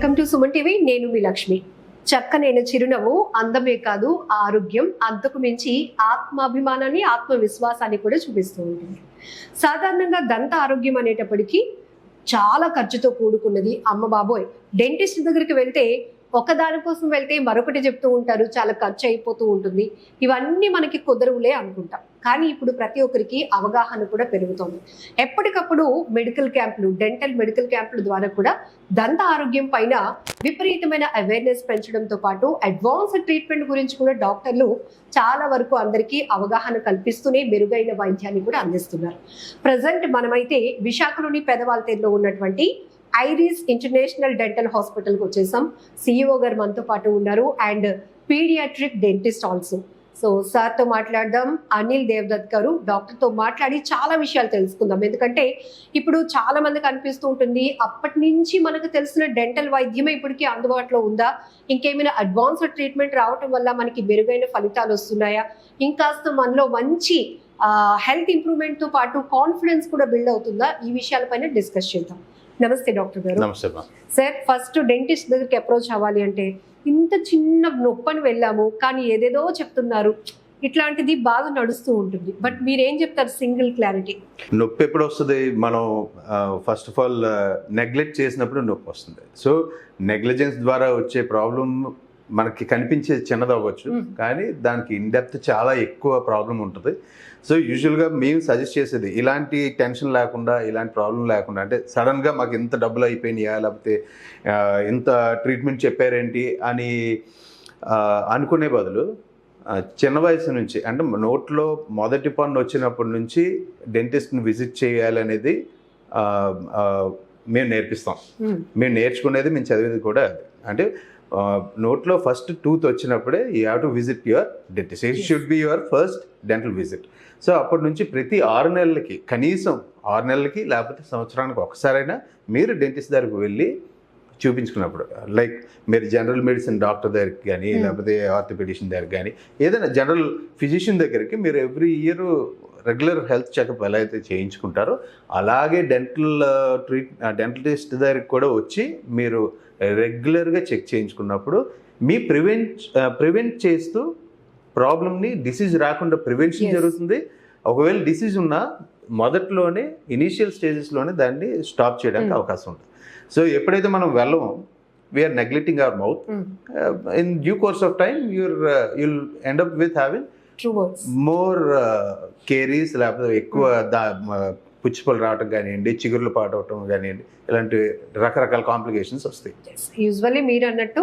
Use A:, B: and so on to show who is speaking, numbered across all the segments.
A: Welcome to Suman TV. నేను మీ లక్ష్మి. చక్కనైన చిరునవ్వు అందమే కాదు, ఆరోగ్యం అంతకు మించి ఆత్మాభిమానాన్ని, ఆత్మవిశ్వాసాన్ని కూడా చూపిస్తూ ఉంటుంది. సాధారణంగా దంత ఆరోగ్యం అనేటప్పటికీ చాలా ఖర్చుతో కూడుకున్నది. అమ్మ బాబోయ్, డెంటిస్ట్ దగ్గరికి వెళ్తే ఒకదాని కోసం వెళ్తే మరొకటి చెప్తూ ఉంటారు, చాలా ఖర్చు అయిపోతూ ఉంటుంది. ఇవన్నీ మనకి కుదరవులే అనుకుంటాం. కానీ ఇప్పుడు ప్రతి ఒక్కరికి అవగాహన కూడా పెరుగుతోంది. ఎప్పటికప్పుడు మెడికల్ క్యాంపులు, డెంటల్ మెడికల్ క్యాంపుల ద్వారా కూడా దంత ఆరోగ్యం పైన విపరీతమైన అవేర్నెస్ పెంచడంతో పాటు అడ్వాన్స్డ్ ట్రీట్మెంట్ గురించి కూడా డాక్టర్లు చాలా వరకు అందరికీ అవగాహన కల్పిస్తూనే మెరుగైన వైద్యాన్ని కూడా అందిస్తున్నారు. ప్రజెంట్ మనమైతే విశాఖలోని పెదవాల్తేరులో ఉన్నటువంటి ఐరిస్ ఇంటర్నేషనల్ డెంటల్ హాస్పిటల్కి వచ్చేసాం. సిఇఓ గారు మనతో పాటు ఉన్నారు and paediatric dentist also. So సార్తో మాట్లాడదాం. అనిల్ దేవదత్ గారు, డాక్టర్తో మాట్లాడి చాలా విషయాలు తెలుసుకుందాం. ఎందుకంటే ఇప్పుడు చాలా మందికి అనిపిస్తూ ఉంటుంది, అప్పటి నుంచి మనకు తెలిసిన డెంటల్ వైద్యమే ఇప్పటికీ అందుబాటులో ఉందా, ఇంకేమైనా అడ్వాన్స్డ్ ట్రీట్మెంట్ రావటం వల్ల మనకి మెరుగైన ఫలితాలు వస్తున్నాయా, ఇంకాస్త మనలో మంచి హెల్త్ ఇంప్రూవ్మెంట్తో పాటు కాన్ఫిడెన్స్ కూడా బిల్డ్ అవుతుందా, ఈ విషయాలపైన డిస్కస్ చేద్దాం. నమస్తే డాక్టర్ గారు.
B: నమస్తే
A: సార్, ఫస్ట్ డెంటిస్ట్ దగ్గరికి అప్రోచ్ అవ్వాలి అంటే ఇంత చిన్న నొప్పని వెళ్ళాము, కానీ ఏదేదో చెప్తున్నారు, ఇట్లాంటిది బాగా నడుస్తూ ఉంటుంది. బట్ మీరేం చెప్తారు? Single clarity.
B: నొప్పి ఎప్పుడు వస్తుంది? మనం ఫస్ట్ ఆఫ్ ఆల్ నెగ్లెక్ట్ చేసినప్పుడు నొప్పి వస్తుంది. సో నెగ్లిజెన్స్ ద్వారా వచ్చే ప్రాబ్లం మనకి కనిపించే చిన్నది అవ్వచ్చు, కానీ దానికి ఇన్డెప్త్ చాలా ఎక్కువ ప్రాబ్లం ఉంటుంది. సో యూజువల్గా మేము సజెస్ట్ చేసేది ఇలాంటి టెన్షన్ లేకుండా, ఇలాంటి ప్రాబ్లం లేకుండా, అంటే సడన్గా మాకు ఇంత డబ్బులు అయిపోయినాయా, లేకపోతే ఇంత ట్రీట్మెంట్ చెప్పారేంటి అని అనుకునే బదులు చిన్న వయసు నుంచి, అంటే నోట్లో మొదటి పన్ను వచ్చినప్పటి నుంచి డెంటిస్ట్ని విజిట్ చేయాలనేది మేము నేర్పిస్తాం. మేము నేర్చుకునేది, మేము చదివేది కూడా అది. అంటే నోట్లో ఫస్ట్ టూత్ వచ్చినప్పుడే you have to visit your dentist. It should be your first dental visit. So అప్పటి నుంచి ప్రతి 6 నెలలకి, కనీసం 6 నెలలకి లేకపోతే సంవత్సరానికి ఒకసారైనా మీరు డెంటిస్ట్ దగ్గరికి వెళ్ళి చూపించుకున్నప్పుడు, లైక్ మీరు జనరల్ మెడిసిన్ డాక్టర్ దగ్గరికి కానీ, లేకపోతే ఆర్థోపెడిషన్ దగ్గరికి కానీ, ఏదైనా జనరల్ ఫిజిషియన్ దగ్గరికి మీరు every year regular health checkup ఎలా అయితే చేయించుకుంటారో అలాగే డెంటిస్ట్ దగ్గరికి కూడా వచ్చి మీరు రెగ్యులర్గా చెక్ చేయించుకున్నప్పుడు మీ ప్రివెంట్ చేస్తూ ప్రాబ్లమ్ని, డిసీజ్ రాకుండా ప్రివెన్షన్ జరుగుతుంది. ఒకవేళ డిసీజ్ ఉన్నా మొదట్లోనే, ఇనీషియల్ స్టేజెస్లోనే దాన్ని స్టాప్ చేయడానికి అవకాశం ఉంటుంది. సో ఎప్పుడైతే మనం వెళ్ళమో, we're neglecting our mouth, in due course of time you'll end up with having more caries, లేకపోతే ఎక్కువ పుచ్చిపళ్ళు రావటం కానివ్వండి, చిగుర్లు పాడవటం కానివ్వండి, ఇలాంటి రకరకాల కాంప్లికేషన్స్ వస్తాయి.
A: యూజువల్లీ మీరు అన్నట్టు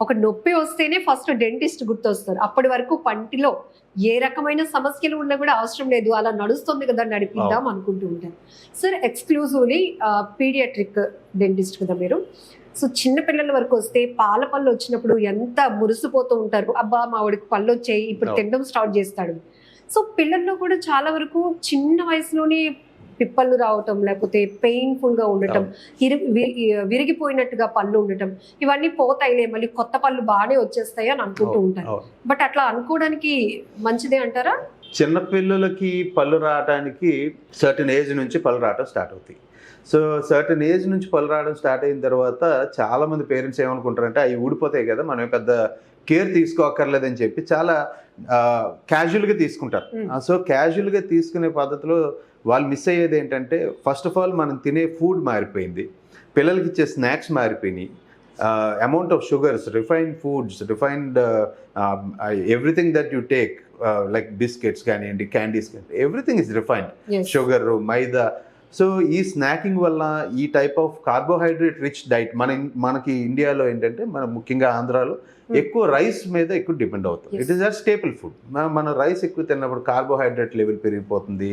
A: ఒక నొప్పి వస్తేనే ఫస్ట్ డెంటిస్ట్ గుర్తొస్తారు. అప్పటి వరకు పంటిలో ఏ రకమైన సమస్యలు ఉన్నా కూడా అవసరం లేదు, అలా నడుస్తుంది కదా నడిపిద్దాం అనుకుంటూ ఉంటారు. సార్, ఎక్స్క్లూజివ్లీ పీడియాట్రిక్ డెంటిస్ట్ కదా మీరు. సో చిన్నపిల్లల వరకు వస్తే పాల పళ్ళు వచ్చినప్పుడు ఎంత మురిసిపోతూ ఉంటారు, అబ్బా మా వాడికి పళ్ళు వచ్చాయి, ఇప్పుడు తినడం స్టార్ట్ చేస్తాడు. సో పిల్లల్లో కూడా చాలా వరకు చిన్న వయసులోనే పిప్పళ్ళు రావటం, లేకపోతే పెయిన్ఫుల్గా ఉండటం, విరిగిపోయినట్టుగా పళ్ళు ఉండటం, ఇవన్నీ పోతాయిలే, మళ్ళీ కొత్త పళ్ళు బాగానే వచ్చేస్తాయి అని అనుకుంటూ ఉంటారు. బట్ అట్లా అనుకోవడానికి మంచిదే అంటారా?
B: చిన్నపిల్లలకి పళ్ళు రావడానికి సర్టన్ ఏజ్ నుంచి పళ్ళు రావటం స్టార్ట్ అవుతాయి. సో సర్టన్ ఏజ్ నుంచి పళ్ళు రావడం స్టార్ట్ అయిన తర్వాత చాలామంది పేరెంట్స్ ఏమనుకుంటారంటే, అవి ఊడిపోతాయి కదా, మనం పెద్ద కేర్ తీసుకోక్కర్లేదని చెప్పి చాలా క్యాజువల్గా తీసుకుంటారు. సో క్యాజువల్గా తీసుకునే పద్ధతిలో వాళ్ళు మిస్ అయ్యేది ఏంటంటే, ఫస్ట్ ఆఫ్ ఆల్ మనం తినే ఫుడ్ మారిపోయింది, పిల్లలకి ఇచ్చే స్నాక్స్ మారిపోయినాయి, amount of sugars, refined foods, refined everything that you take, like biscuits కానివ్వండి, క్యాండీస్ కానివ్వండి, everything is refined, sugar, maida. So ఈ స్నాకింగ్ వల్ల ఈ type of carbohydrate rich diet మనకి ఇండియాలో ఏంటంటే, మనం ముఖ్యంగా ఆంధ్రాలో ఎక్కువ రైస్ మీద ఎక్కువ డిపెండ్ అవుతుంది. It is a staple food. మనం రైస్ ఎక్కువ తిన్నప్పుడు కార్బోహైడ్రేట్ లెవెల్ పెరిగిపోతుంది,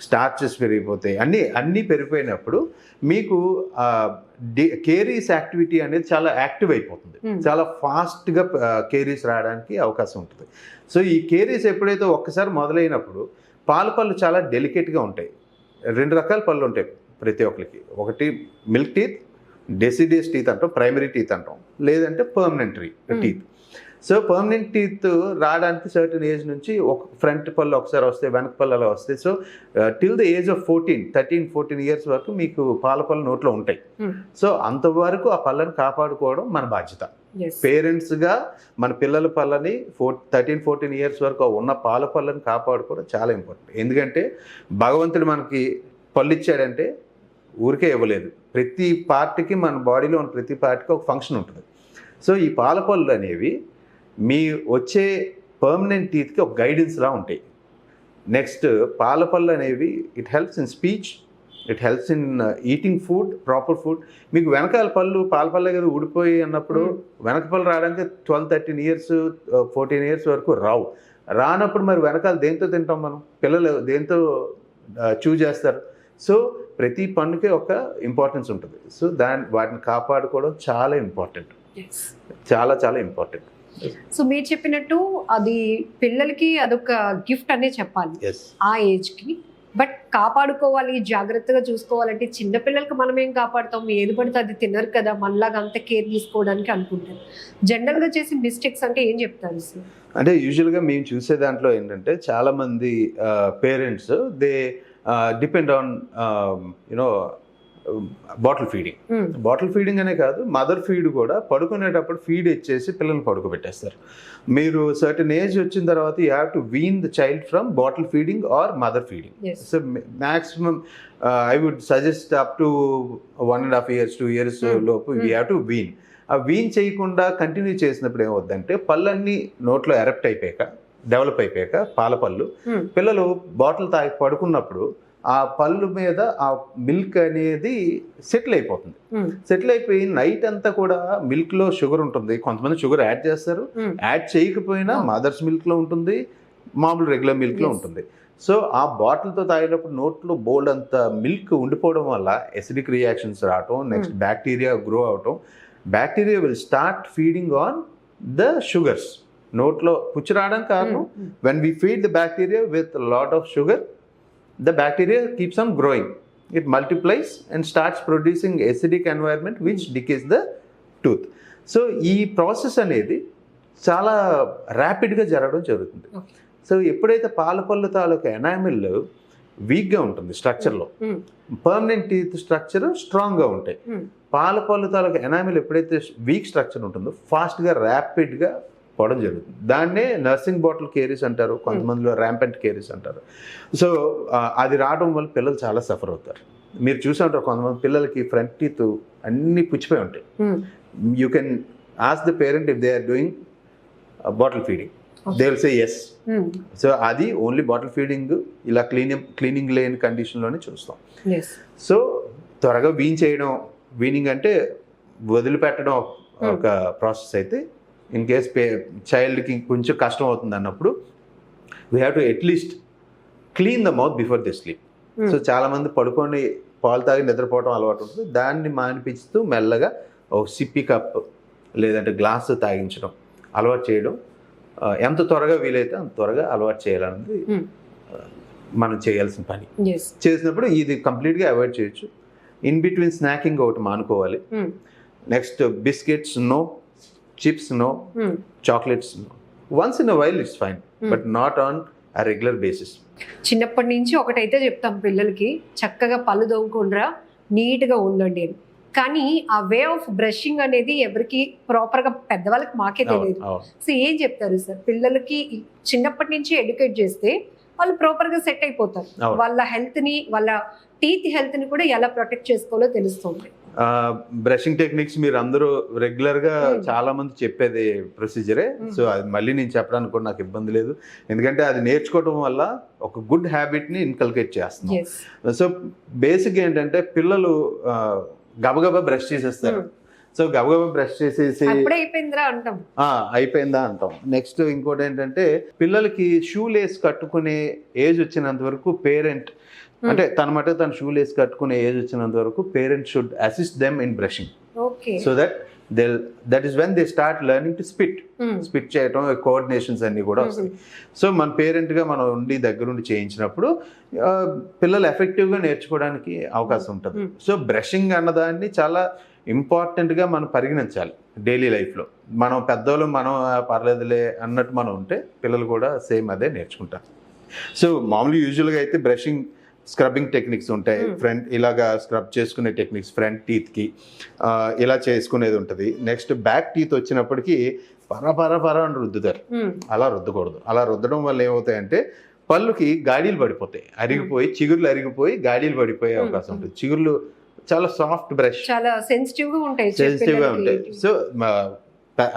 B: స్టార్చెస్ పెరిగిపోతాయి, అన్నీ పెరిగిపోయినప్పుడు మీకు కేరీస్ యాక్టివిటీ అనేది చాలా యాక్టివ్ అయిపోతుంది, చాలా ఫాస్ట్గా కేరీస్ రావడానికి అవకాశం ఉంటుంది. సో ఈ కేరీస్ ఎప్పుడైతే ఒక్కసారి మొదలైనప్పుడు, పళ్ళు చాలా డెలికేట్గా ఉంటాయి. 2 రకాల పళ్ళు ఉంటాయి ప్రతి ఒక్కరికి. ఒకటి మిల్క్ టీత్, డెసిడియస్ టీత్ అంటాం, ప్రైమరీ టీత్ అంటాం, లేదంటే permanent teeth. So permanent teeth రావడానికి సర్టన్ ఏజ్ నుంచి ఒక ఫ్రంట్ పళ్ళు ఒకసారి వస్తాయి, వెనక పళ్ళు అలా వస్తాయి. So till the age of 13-14 years వరకు మీకు పాల పళ్ళు నోట్లో ఉంటాయి. సో అంతవరకు ఆ పళ్ళని కాపాడుకోవడం మన బాధ్యత. పేరెంట్స్గా మన పిల్లల పళ్ళని 13-14 ఇయర్స్ వరకు ఉన్న పాల పళ్ళని కాపాడుకోవడం చాలా ఇంపార్టెంట్. ఎందుకంటే భగవంతుడు మనకి పళ్ళు ఇచ్చాడంటే ఊరికే ఇవ్వలేదు. ప్రతి పార్ట్కి మన బాడీలో ఉన్న ప్రతి పార్ట్కి ఒక ఫంక్షన్ ఉంటుంది. సో ఈ పాల పళ్ళు అనేవి మీ వచ్చే పర్మనెంట్ టీత్కి ఒక గైడెన్స్లా ఉంటాయి. నెక్స్ట్ పాల పళ్ళు అనేవి it helps in speech, it helps in eating food, proper food. మీకు వెనకాల పళ్ళు పాల పళ్ళే కదా ఊడిపోయి అన్నప్పుడు వెనక పళ్ళు రావడానికి 12-13 ఇయర్స్ 14 ఇయర్స్ వరకు రానప్పుడు మరి వెనకాల దేంతో తింటాం మనం? పిల్లలు దేంతో చూజ్ చేస్తారు? సో ప్రతి పన్నుకి ఒక ఇంపార్టెన్స్ ఉంటుంది. సో వాటిని కాపాడుకోవడం చాలా ఇంపార్టెంట్, చాలా చాలా ఇంపార్టెంట్.
A: సో మీరు చెప్పినట్టు అది పిల్లలకి అదొక గిఫ్ట్ అనే చెప్పాలి ఆ ఏజ్కి. బట్ కాపాడుకోవాలి, జాగ్రత్తగా చూసుకోవాలంటే చిన్నపిల్లలకి మనం ఏం కాపాడుతాం? ఏది పడితే అది తినరు కదా, మనలాగా అంత కేర్ తీసుకోవడానికి అనుకుంటారు. జనరల్గా చేసే మిస్టేక్స్ అంటే ఏం చెప్తారు సార్?
B: అంటే యూజువల్గా మేము చూసే దాంట్లో ఏంటంటే చాలామంది parents they depend on bottle feeding. Bottle feeding అనే కాదు, మదర్ ఫీడ్ కూడా పడుకునేటప్పుడు ఫీడ్ ఇచ్చేసి పిల్లల్ని పడుకోబెట్టేస్తారు. మీరు సర్టన్ ఏజ్ వచ్చిన తర్వాత you have to wean the child from bottle feeding or mother feeding. So maximum I would suggest up to 1.5 years 2 years లోపు వీ హ్యావ్ టు వీన్. ఆ వీన్ చేయకుండా కంటిన్యూ చేసినప్పుడు ఏమవుద్దంటే పళ్ళన్నీ నోట్లో ఎరప్ట్ అయిపోయాక, డెవలప్ అయిపోయాక పాల పళ్ళు పిల్లలు బాటిల్ తాగి పడుకున్నప్పుడు ఆ పళ్ళు మీద ఆ మిల్క్ అనేది సెటిల్ అయిపోతుంది. సెటిల్ అయిపోయి నైట్ అంతా కూడా మిల్క్లో షుగర్ ఉంటుంది. కొంతమంది షుగర్ యాడ్ చేస్తారు, యాడ్ చేయకపోయినా మదర్స్ మిల్క్లో ఉంటుంది, మామూలు రెగ్యులర్ మిల్క్లో ఉంటుంది. సో ఆ బాటిల్తో తాగినప్పుడు నోట్లో బోల్డ్ అంత మిల్క్ ఉండిపోవడం వల్ల ఎసిడిక్ రియాక్షన్స్ రావటం, నెక్స్ట్ బ్యాక్టీరియా గ్రో అవటం. Bacteria will start feeding on the sugars. నోట్లో పుచ్చి రావడానికి కారణం when we feed the bacteria with lot of sugar, the bacteria keeps on growing, it multiplies and starts producing acidic environment which decays the tooth. So ఈ process అనేది చాలా ర్యాపిడ్గా జరగడం జరుగుతుంది. So ఎప్పుడైతే పాల పళ్ళు తాలూకు ఎనామిల్ వీక్గా ఉంటుంది స్ట్రక్చర్లో, పర్మనెంట్ టీత్ స్ట్రక్చర్ స్ట్రాంగ్గా ఉంటాయి. పాల పళ్ళు తాలూకు ఎనామిల్ ఎప్పుడైతే వీక్ స్ట్రక్చర్ ఉంటుందో ఫాస్ట్గా ర్యాపిడ్గా పోవడం జరుగుతుంది. దాన్నే నర్సింగ్ బాటిల్ కేరీస్ అంటారు, కొంతమందిలో ర్యాంపెంట్ కేరీస్ అంటారు. సో అది రావడం వల్ల పిల్లలు చాలా సఫర్ అవుతారు. మీరు చూసి ఉంటారు కొంతమంది పిల్లలకి ఫ్రంట్ టీత్ అన్నీ పుచ్చిపోయి ఉంటాయి. You can ask the parent if they are doing bottle feeding, they will say yes. So అది ఓన్లీ బాటిల్ ఫీడింగ్ ఇలా క్లీనింగ్ లేని కండిషన్లోనే చూస్తాం. సో త్వరగా వీన్ చేయడం, వీనింగ్ అంటే వదిలిపెట్టడం ఒక ప్రాసెస్ అయితే, ఇన్ కేస్ చైల్డ్కి కొంచెం కష్టం అవుతుంది అన్నప్పుడు we have to at least clean the mouth before the sleep. So చాలామంది పడుకొని పాలు తాగి నిద్రపోవడం అలవాటు ఉంటుంది. దాన్ని మానిపిస్తూ మెల్లగా ఒక సిప్పి కప్ లేదంటే గ్లాస్ తాగించడం అలవాటు చేయడం, ఎంత త్వరగా వీలైతే అంత త్వరగా అలవాటు చేయాలన్నది మనం చేయాల్సిన పని. చేసినప్పుడు ఇది కంప్లీట్గా అవాయిడ్ చేయొచ్చు. ఇన్ బిట్వీన్ స్నాకింగ్ ఒకటి మానుకోవాలి. Next biscuits no, chips no, chocolates no. Once in a while it's fine, but not on a regular basis.
A: చిన్నప్పటి నుంచి ఒకటైతే చెప్తాం పిల్లలకి, చక్కగా పళ్ళు తోముకుండా నీట్గా ఉండండి అని. కానీ ఆ వే ఆఫ్ బ్రషింగ్ అనేది ఎవరికి ప్రాపర్గా, పెద్దవాళ్ళకి మాకే తెలియదు. సో ఏం చెప్తారు సార్ పిల్లలకి చిన్నప్పటి నుంచి ఎడ్యుకేట్ చేస్తే వాళ్ళు ప్రాపర్గా సెట్ అయిపోతారు, వాళ్ళ హెల్త్ని, వాళ్ళ టీత్ హెల్త్ని కూడా ఎలా ప్రొటెక్ట్ చేసుకోవాలో తెలుస్తుంది.
B: బ్రషింగ్ టెక్నిక్స్ మీరు అందరూ రెగ్యులర్గా చాలా మంది చెప్పేది ప్రొసీజరే. సో అది మళ్ళీ నేను చెప్పడానికి కూడా నాకు ఇబ్బంది లేదు, ఎందుకంటే అది నేర్చుకోవడం వల్ల ఒక గుడ్ హ్యాబిట్ని ఇన్కల్కేట్ చేస్తున్నాం. సో బేసిక్ ఏంటంటే పిల్లలు గబగబా బ్రష్ చేసేస్తారు. సో గబగబా బ్రష్ చేసేసి అయిపోయిందా అంటాం. నెక్స్ట్ ఇంకోటి ఏంటంటే పిల్లలకి షూ లేస్ కట్టుకునే ఏజ్ వచ్చినంత వరకు పేరెంట్, అంటే తన మటు తన షూ లేస్ కట్టుకునే ఏజ్ వచ్చినంత వరకు parents should assist them in brushing. So that is when they start learning to spit చేయటం, కోఆర్డినేషన్స్ అన్ని కూడా వస్తాయి. సో మన పేరెంట్గా మనం ఉండి దగ్గరుండి చేయించినప్పుడు పిల్లలు ఎఫెక్టివ్గా నేర్చుకోవడానికి అవకాశం ఉంటుంది. సో బ్రషింగ్ అన్నదాన్ని చాలా ఇంపార్టెంట్గా మనం పరిగణించాలి డైలీ లైఫ్లో. మనం పెద్దోళ్ళు మనం పర్లేదులే అన్నట్టు మనం ఉంటే పిల్లలు కూడా సేమ్ అదే నేర్చుకుంటారు. సో మామూలుగా యూజువల్గా అయితే బ్రషింగ్ స్క్రబ్బింగ్ టెక్నిక్స్ ఉంటాయి. ఫ్రంట్ ఇలాగా స్క్రబ్ చేసుకునే టెక్నిక్స్ ఫ్రంట్ టీత్కి ఇలా చేసుకునేది ఉంటుంది. నెక్స్ట్ బ్యాక్ టీత్ వచ్చినప్పటికీ పర అని రుద్దుతారు. అలా రుద్దకూడదు. అలా రుద్దడం వల్ల ఏమవుతాయంటే పళ్ళుకి గాడీలు పడిపోతాయి, అరిగిపోయి చిగుర్లు అరిగిపోయి గాడీలు పడిపోయే అవకాశం ఉంటుంది. చిగుర్లు చాలా సాఫ్ట్ బ్రష్,
A: చాలా సెన్సిటివ్గా ఉంటాయి.
B: సో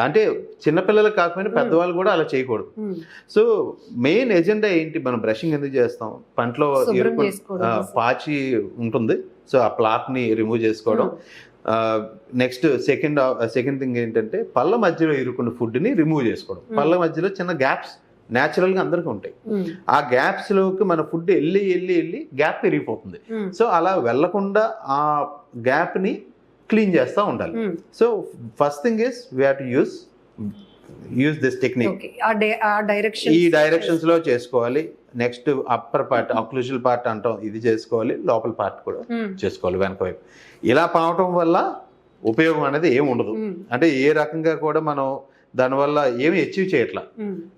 B: అంటే చిన్నపిల్లలకు కాకపోయినా పెద్దవాళ్ళు కూడా అలా చేయకూడదు. సో మెయిన్ ఎజెండా ఏంటి, మనం బ్రషింగ్ ఎందుకు చేస్తాం? పంటలో పాచి ఉంటుంది, సో ఆ ప్లాట్ని రిమూవ్ చేసుకోవడం. నెక్స్ట్ సెకండ్ థింగ్ ఏంటంటే పళ్ళ మధ్యలో ఇరుకున్న ఫుడ్ని రిమూవ్ చేసుకోవడం. పళ్ళ మధ్యలో చిన్న గ్యాప్స్ న్యాచురల్గా అందరికీ ఉంటాయి. ఆ గ్యాప్స్లోకి మన ఫుడ్ వెళ్ళి గ్యాప్ పెరిగిపోతుంది. సో అలా వెళ్లకుండా ఆ గ్యాప్ని క్లీన్ చేస్తూ ఉండాలి. So first thing is we have to use this technique. ఈ డైరెక్షన్స్ లో చేసుకోవాలి. నెక్స్ట్ అప్పర్ పార్ట్ అక్లూజల్ పార్ట్ అంటాం, ఇది చేసుకోవాలి. లోపల పార్ట్ కూడా చేసుకోవాలి వెనక వైపు. ఇలా పావటం వల్ల ఉపయోగం అనేది ఏమి ఉండదు. అంటే ఏ రకంగా కూడా మనం దానివల్ల ఏమి అచీవ్ చేయట్లా.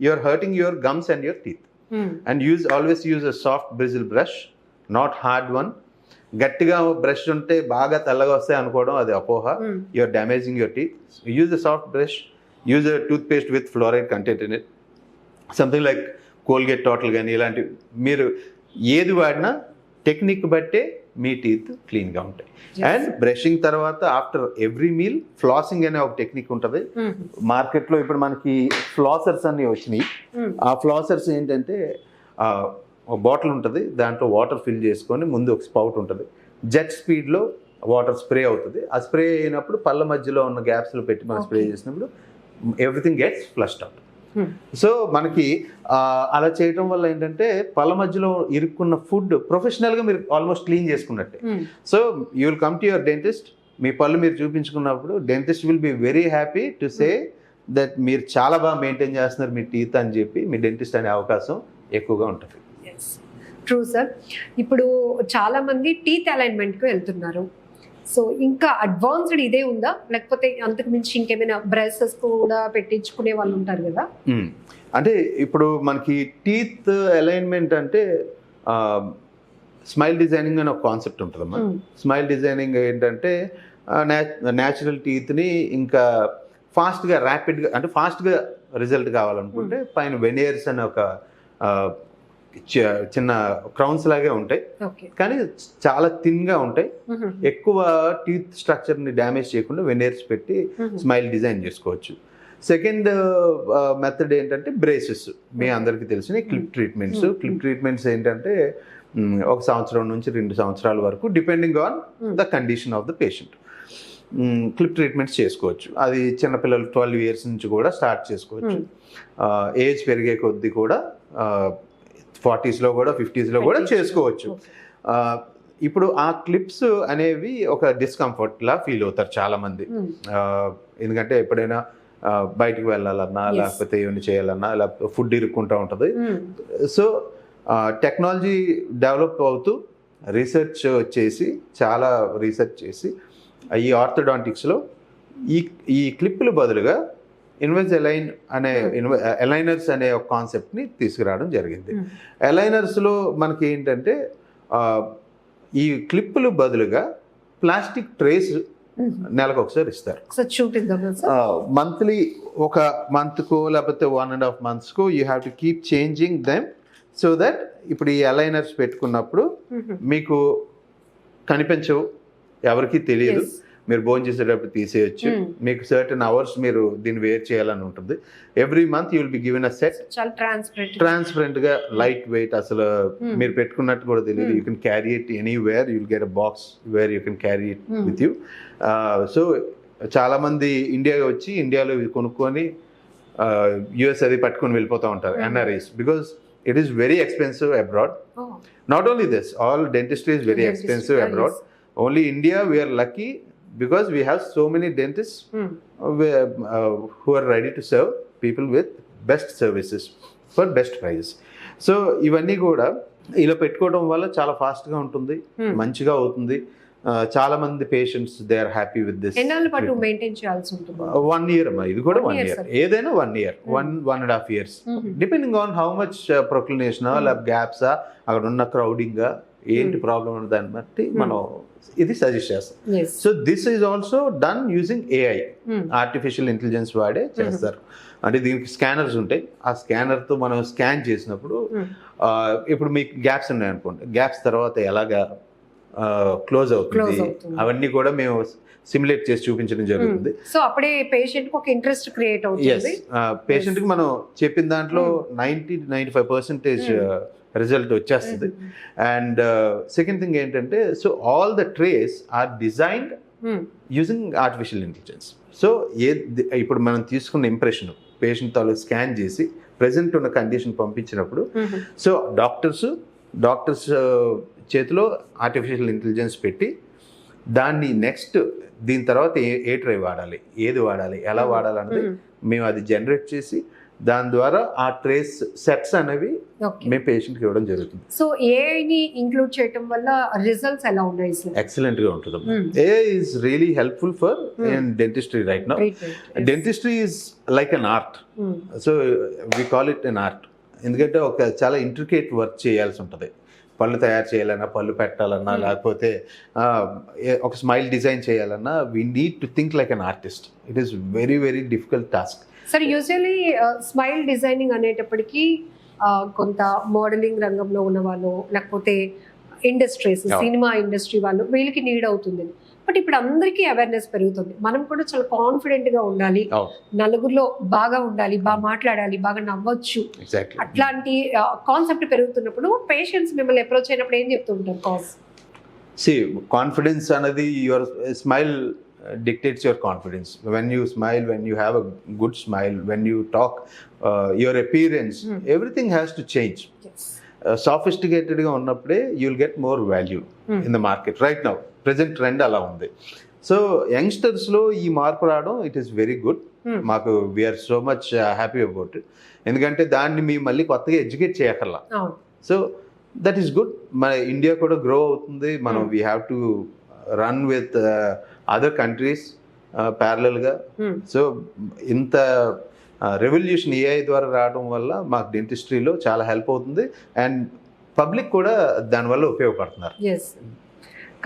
B: You're hurting your gums and your teeth. And always use a soft bristle brush, not hard one. గట్టిగా బ్రష్ ఉంటే బాగా తెల్లగా వస్తాయి అనుకోవడం అది అపోహ. You're damaging your teeth. Use a soft brush, use a toothpaste with fluoride content in it. Something like Colgate total కానీ ఇలాంటివి మీరు ఏది వాడినా టెక్నిక్ బట్టే మీ టీత్ క్లీన్గా ఉంటాయి. అండ్ బ్రషింగ్ తర్వాత ఆఫ్టర్ ఎవ్రీ మీల్ ఫ్లాసింగ్ అనే ఒక టెక్నిక్ ఉంటుంది. మార్కెట్లో ఇప్పుడు మనకి ఫ్లాసర్స్ అన్ని వచ్చినాయి. ఆ ఫ్లాసర్స్ ఏంటంటే ఒక బాటిల్ ఉంటుంది, దాంట్లో వాటర్ ఫిల్ చేసుకొని ముందు ఒక స్పౌట్ ఉంటుంది, జెట్ స్పీడ్లో వాటర్ స్ప్రే అవుతుంది. ఆ స్ప్రే అయినప్పుడు పళ్ళ మధ్యలో ఉన్న గ్యాప్స్లో పెట్టి మనం స్ప్రే చేసినప్పుడు everything gets flushed out. So మనకి అలా చేయటం వల్ల ఏంటంటే పళ్ళ మధ్యలో ఇరుక్కున్న ఫుడ్ ప్రొఫెషనల్గా మీరు ఆల్మోస్ట్ క్లీన్ చేసుకున్నట్టే. So you will come to your dentist, మీ పళ్ళు మీరు చూపించుకున్నప్పుడు dentist will be very happy to say that మీరు చాలా బాగా మెయింటైన్ చేస్తున్నారు మీ టీత్ అని చెప్పి మీ డెంటిస్ట్ అనే అవకాశం ఎక్కువగా ఉంటుంది.
A: True sir. ఇప్పుడు చాలా మంది టీత్ అలైన్మెంట్కి వెళ్తున్నారు. సో ఇంకా అడ్వాన్స్డ్ ఇదే ఉందా, లేకపోతే అంతకు మించి ఇంకేమైనా బ్రేసెస్ కూడా పెట్టించుకునే వాళ్ళు ఉంటారు కదా?
B: అంటే ఇప్పుడు మనకి టీత్ అలైన్మెంట్ అంటే స్మైల్ డిజైనింగ్ అనే ఒక కాన్సెప్ట్ ఉంటుందమ్మా. స్మైల్ డిజైనింగ్ ఏంటంటే న్యాచురల్ టీత్ని ఇంకా ఫాస్ట్గా ర్యాపిడ్గా అంటే ఫాస్ట్గా రిజల్ట్ కావాలనుకుంటే పైన వెనియర్స్ అనే ఒక చిన్న క్రౌన్స్ లాగే ఉంటాయి, కానీ చాలా థిన్గా ఉంటాయి. ఎక్కువ టీత్ స్ట్రక్చర్ని డ్యామేజ్ చేయకుండా వెనియర్స్ పెట్టి స్మైల్ డిజైన్ చేసుకోవచ్చు. సెకండ్ మెథడ్ ఏంటంటే బ్రేసెస్. మీ అందరికీ తెలిసిన క్లిప్ ట్రీట్మెంట్స్. క్లిప్ ట్రీట్మెంట్స్ ఏంటంటే 1 సంవత్సరం నుంచి 2 సంవత్సరాల వరకు depending on the condition of the patient clip treatments చేసుకోవచ్చు. అది చిన్నపిల్లలు 12 years నుంచి కూడా స్టార్ట్ చేసుకోవచ్చు. ఏజ్ పెరిగే కొద్దీ కూడా 40s కూడా 50s కూడా చేసుకోవచ్చు. ఇప్పుడు ఆ క్లిప్స్ అనేవి ఒక డిస్కంఫర్ట్ లా ఫీల్ అవుతారు చాలామంది. ఎందుకంటే ఎప్పుడైనా బయటికి వెళ్ళాలన్నా లేకపోతే ఏమైనా చేయాలన్నా లేకపోతే ఫుడ్ ఇరుక్కుంటూ ఉంటుంది. సో టెక్నాలజీ డెవలప్ అవుతూ రీసెర్చ్ చేసి ఈ ఆర్థోడాంటిక్స్లో ఈ క్లిప్పులు బదులుగా ఇన్విజిలైన్ అనే అలైనర్స్ అనే ఒక కాన్సెప్ట్ని తీసుకురావడం జరిగింది. అలైనర్స్లో మనకి ఏంటంటే ఈ క్లిప్పులు బదులుగా ప్లాస్టిక్ ట్రేస్ నెలకు ఒకసారి ఇస్తారు. మంత్లీ ఒక మంత్కో లేకపోతే 1.5 monthsకో you have to keep changing them so that ఇప్పుడు ఈ అలైనర్స్ పెట్టుకున్నప్పుడు మీకు కనిపించవు, ఎవరికి తెలియదు. మీరు భోజనం చేసేటప్పుడు తీసేయచ్చు. మీకు సర్టన్ అవర్స్ మీరు దీన్ని వేర్ చేయాలని ఉంటుంది. Every month you will be given a set, transparent గా లైట్ వెయిట్, అసలు మీరు పెట్టుకున్నట్టు కూడా తెలియదు. You can carry it anywhere, you will get a box where you can carry it with you. So చాలా మంది ఇండియాలో కొనుక్కొని యుఎస్ అది పట్టుకొని వెళ్ళిపోతూ ఉంటారు NRIs, because it is very expensive abroad. Not only this, all dentistry is very expensive abroad. Only India we are lucky because we have so many dentists who are ready to serve people with best services for best prices. So ఇవన్నీ కూడా ఇలా పెట్టుకోవడం వల్ల చాలా ఫాస్ట్గా ఉంటుంది, మంచిగా అవుతుంది. చాలా మంది patients they are happy with this.
A: ఎన్నాళ్ళ పాటు మెయింటైన్ చేయాల్సి ఉంటుంది?
B: 1 year అమ్మా, ఇది కూడా 1
A: 1 year,
B: year,
A: sir.
B: ఏదైనా 1 year, 1.5 years, depending on how much proclination లేకపోతే గ్యాప్సా, అక్కడ ఉన్న క్రౌడింగ్ ఏంటి ప్రాబ్లం ఉన్న దాన్ని బట్టి మనం ఇది సజెస్ట్ చేస్తాం. So this is also done using AI, artificial intelligence వాడే చేస్తారు. అంటే దీనికి స్కానర్స్ ఉంటాయి, ఆ స్కానర్తో మనం స్కాన్ చేసినప్పుడు ఇప్పుడు మీకు గ్యాప్స్ ఉన్నాయనుకోండి, గ్యాప్స్ తర్వాత ఎలాగా క్లోజ్ అవుతుంది అవన్నీ కూడా మేము సిమ్యులేట్ చేసి చూపించడం జరుగుతుంది.
A: సో అప్పుడే పేషెంట్ కి ఒక ఇంట్రెస్ట్ క్రియేట్ అవుతుంది.
B: పేషెంట్ కి మనం చెప్పిన దాంట్లో 90-95% రిజల్ట్ వచ్చేస్తుంది. అండ్ సెకండ్ థింగ్ ఏంటంటే, so all the trays are designed using artificial intelligence. So ఇప్పుడు మనం తీసుకున్న ఇంప్రెషన్ పేషెంట్ తాలూ స్కాన్ చేసి ప్రెసెంట్ ఉన్న కండిషన్ పంపించినప్పుడు, సో డాక్టర్స్ చేతిలో ఆర్టిఫిషియల్ ఇంటెలిజెన్స్ పెట్టి దాన్ని నెక్స్ట్ దీని తర్వాత ఏ ట్రై వాడాలి, ఏది వాడాలి, ఎలా వాడాలన్నది మేము అది జనరేట్ చేసి దాని ద్వారా ఆ ట్రేస్ సెట్స్ అనేవి మేము పేషెంట్కి ఇవ్వడం జరుగుతుంది.
A: సో ఏఐని ఇంక్లూడ్ చేయడం వల్ల రిజల్ట్స్ ఎలా ఉన్నాయి సార్?
B: ఎక్సలెంట్ గా ఉంటుంది. AI is really helpful for in dentistry right now. Dentistry is like an art. So we call it an art. ఎందుకంటే ఒక చాలా ఇంట్రికేట్ వర్క్ చేయాల్సి ఉంటుంది. పళ్ళు తయారు చేయాలన్నా, పళ్ళు పెట్టాలన్నా, లేకపోతే ఒక స్మైల్ డిజైన్ చేయాలన్నా, we need to think like an artist. It is very very difficult task.
A: Sir usually smile designing అనేటప్పటికీ కొంత మోడలింగ్ రంగంలో ఉన్న వాళ్ళు, లేకపోతే ఇండస్ట్రీస్, సినిమా ఇండస్ట్రీ వాళ్ళు, వీళ్ళకి నీడ్ అవుతుంది. బట్ ఇప్పుడు అందరికీ అవేర్నెస్ పెరుగుతుంది. మనం కూడా చాలా కాన్ఫిడెంట్ గా ఉండాలి, నలుగురిలో బాగా ఉండాలి, బాగా మాట్లాడాలి, బాగా నవ్వచ్చు, అట్లాంటి కాన్సెప్ట్ పెరుగుతున్నప్పుడు పేషెంట్స్ మిమ్మల్ని అప్రోచ్ అయినప్పుడు ఏం చెప్తుంటారు?
B: కాన్ఫిడెన్స్ అనేది your smile dictates your confidence. When you smile, when you have a good smile, when you talk, your appearance, everything has to change. Sophisticated ga unnappude you will get more value in the market. Right now present trend ala undi. So youngsters lo ee marpu raadam, it is very good. Maaku we are so much happy about it. Endukante danni mee malli kottaga educate cheyakarla. So that is good. Mana India kuda grow avutundi. Manam we have to run with other countries ప్యారలల్గా. So ఇంత revolution AI ద్వారా రావడం వల్ల మాకు డెంటిస్ట్రీలో చాలా help అవుతుంది. And public కూడా దానివల్ల ఉపయోగపడుతున్నారు.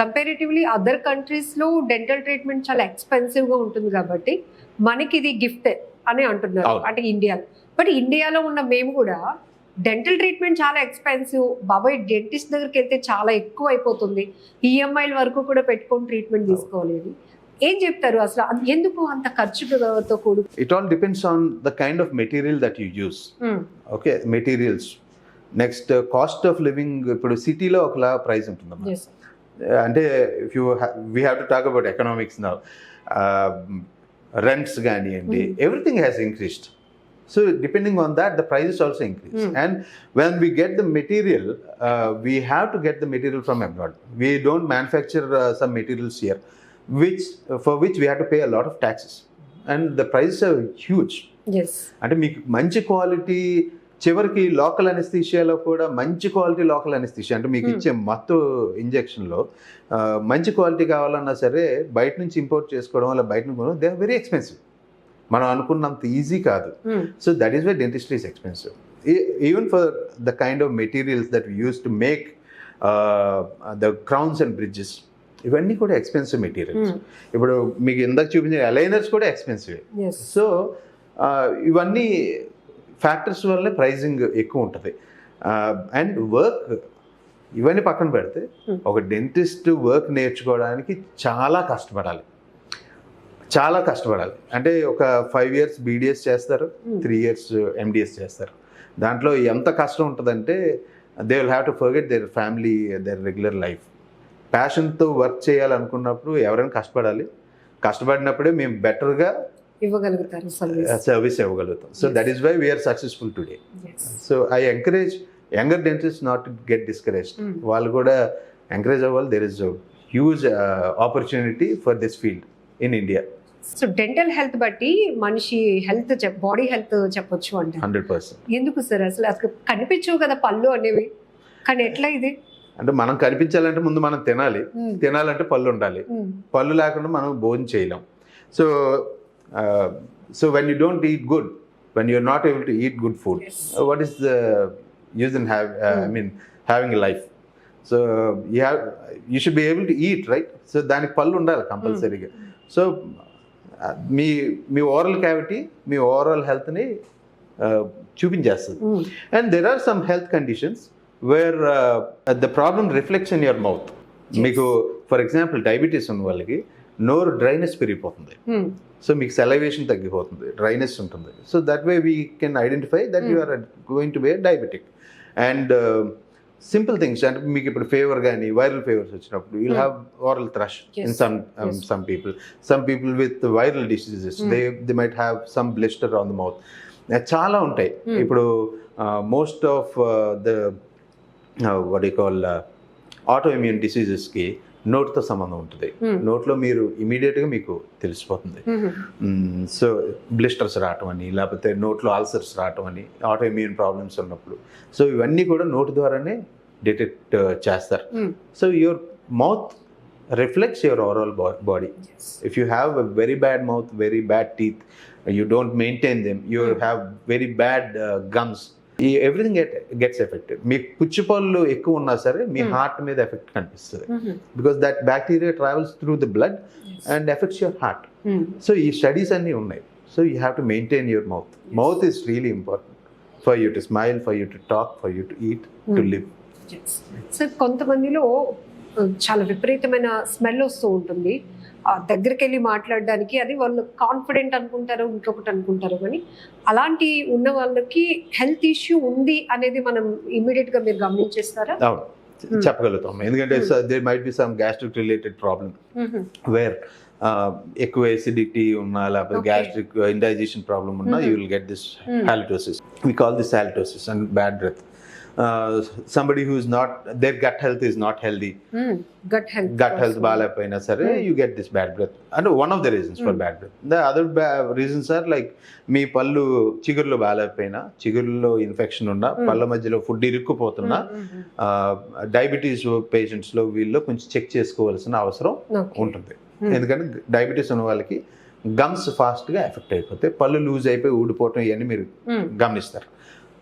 A: కంపారిటివ్లీ అదర్ కంట్రీస్లో డెంటల్ ట్రీట్మెంట్ చాలా ఎక్స్పెన్సివ్గా ఉంటుంది కాబట్టి మనకి ఇది గిఫ్ట్ అని అంటున్నారు, అంటే ఇండియాలో. బట్ ఇండియాలో ఉన్న మేము కూడా డెంటల్ ట్రీట్మెంట్ చాలా ఎక్స్పెన్సివ్ బాబాయ్, డెంటిస్ట్ దగ్గరికి వెళ్తే చాలా ఎక్కువ అయిపోతుంది, ఈఎంఐల వరకు కూడా పెట్టుకొని ట్రీట్మెంట్ తీసుకోవాలి. ఏం చెప్తారు అసలు, ఎందుకు అంత ఖర్చుతో కూడు?
B: It all depends on the kind of material that you use. Okay, materials. Next cost of living. ఇప్పుడు సిటీలో ఒకలా ప్రైస్ ఉంటుందమ్మా. అంటే if you we have to talk about economics now. Rents కానివ్వండి, everything has increased. So depending on that, the prices also increase. And when we get the material, we have to get the material from abroad. We don't manufacture some materials here, for which we have to pay a lot of taxes. And the prices are huge.
A: Yes.
B: అంటే మీకు మంచి quality, చివరికి local అనెస్థీషియాలో కూడా మంచి quality local anaesthesia, అంటే మీకు ఇచ్చే మత్తు ఇంజెక్షన్లో మంచి క్వాలిటీ కావాలన్నా సరే బయట నుంచి ఇంపోర్ట్ చేసుకోవడం వల్ల బయట నుంచి దే ఆర్ వెరీ ఎక్స్పెన్సివ్. మనం అనుకున్నంత ఈజీ కాదు. So that is why dentistry is expensive. Even for the kind of materials that use to make the crowns and bridges, ఇవన్నీ కూడా ఎక్స్పెన్సివ్ మెటీరియల్స్. ఇప్పుడు మీకు ఇందాక చూపించిన అలైనర్స్ కూడా ఎక్స్పెన్సివ్. సో ఇవన్నీ ఫ్యాక్టర్స్ వల్లే ప్రైజింగ్ ఎక్కువ ఉంటుంది. అండ్ వర్క్ ఇవన్నీ పక్కన పెడితే ఒక డెంటిస్ట్ వర్క్ నేర్చుకోవడానికి చాలా కష్టపడాలి. అంటే ఒక 5 years BDS చేస్తారు, 3 years MDS చేస్తారు. దాంట్లో ఎంత కష్టం ఉంటుందంటే they will have to forget their family, their regular life. ప్యాషన్తో వర్క్ చేయాలనుకున్నప్పుడు ఎవరైనా కష్టపడినప్పుడే మేము బెటర్గా సర్వీస్ ఇవ్వగలుగుతాం. So that is why we're successful today. So I encourage younger dentist not to get discouraged. వాళ్ళు కూడా ఎంకరేజ్ అవ్వాలి. There is huge opportunity for this field in India.
A: So dental health బట్టి మనిషి హెల్త్, బాడీ హెల్త్ చెప్పొచ్చు అంటే
B: 100%.
A: ఎందుకు sir? అసలు కనిపించవు కదా పళ్ళు అనేవి, కానీ ఎట్లా ఇది?
B: అంటే మనం కనిపించాలంటే ముందు మనం తినాలంటే పళ్ళు ఉండాలి, పళ్ళు లేకుండా మనం భోజనం చేయలేం. So when you don't eat good, when you're not able to eat good food, what is the use in having a life? So you should be able to eat, right? So దానికి పళ్ళు ఉండాలి కంపల్సరీగా. So మీ oral cavity మీ overall హెల్త్ని చూపించేస్తుంది. And there are some health conditions where the problem reflects in your mouth. మీకు for example diabetes ఉన్న వాళ్ళకి నోరు డ్రైనెస్ పెరిగిపోతుంది, సో మీకు సెలైవేషన్ తగ్గిపోతుంది, డ్రైనెస్ ఉంటుంది. So that way we can identify that you are going to be diabetic. And simple things, అంటే మీకు ఇప్పుడు ఫీవర్ కానీ వైరల్ ఫీవర్స్ వచ్చినప్పుడు you'll have oral thrush in some people with viral diseases, they might have some blister on the mouth. చాలా ఉంటాయి. ఇప్పుడు most of the what you call auto immune డిసీజెస్కి నోట్తో సంబంధం ఉంటుంది. నోట్లో మీరు ఇమీడియట్గా మీకు తెలిసిపోతుంది. సో బ్లిస్టర్స్ రావటం అని, లేకపోతే నోట్లో ఆల్సర్స్ రావటం అని, ఆటో ఇమ్యూన్ ప్రాబ్లమ్స్ ఉన్నప్పుడు. సో ఇవన్నీ కూడా నోటు ద్వారానే డిటెక్ట్ చేస్తారు. So your mouth reflects your overall body. If you have a very bad mouth, very bad teeth, you don't maintain them, you have very bad gums, everything gets affected. మీ పుచ్చిపళ్ళు ఎక్కువ ఉన్నా సరే మీ heart మీద effect కనిపిస్తుంది, because that bacteria travels through the blood and effects your heart. So ఈ studies అన్నీ ఉన్నాయి. So you have to maintain your mouth. Mouth is really important for you to smile, for you to talk, for you to eat, to live.
A: Sir కొంతమందిలో చాలా విపరీతమైన smell వస్తూ ఉంటుంది, దగ్గరికి వెళ్ళి మాట్లాడడానికి అది వాళ్ళు కాన్ఫిడెంట్ అనుకుంటారు, ఇంకొకటి అనుకుంటారు. కానీ అలాంటి ఉన్న వాళ్ళకి హెల్త్ ఇష్యూ ఉంది అనేది మనం ఇమ్మీడియట్ గా మీరు గమనించేస్తారా?
B: చెప్పగలుగుతాం. ఎందుకంటే there might be some gastric related problem where ఎక్కువ ఎసిడిటీ ఉన్నా, లేకపోతే గ్యాస్ట్రిక్ ఇండైజెషన్ ప్రాబ్లమ్ ఉన్నా, you will get this halitosis. We call this halitosis and bad breath. Somebody who is not, their gut health is not healthy, gut health బాగాలేకపోయినా సరే you get this bad breath, and one of the reasons for bad breath. The other reasons are like మీ పళ్ళు చిగురులో బాగాలేకపోయినా, చిగురులో infection ఉన్నా, పళ్ళ మధ్యలో food ఇరుక్కుపోతున్నా, diabetes పేషెంట్స్లో వీళ్ళు కొంచెం check చేసుకోవాల్సిన అవసరం ఉంటుంది. ఎందుకంటే డయాబెటీస్ ఉన్న వాళ్ళకి గమ్స్ ఫాస్ట్గా ఎఫెక్ట్ అయిపోతాయి, పళ్ళు లూజ్ అయిపోయి ఊడిపోవటం, ఇవన్నీ మీరు గమనిస్తారు.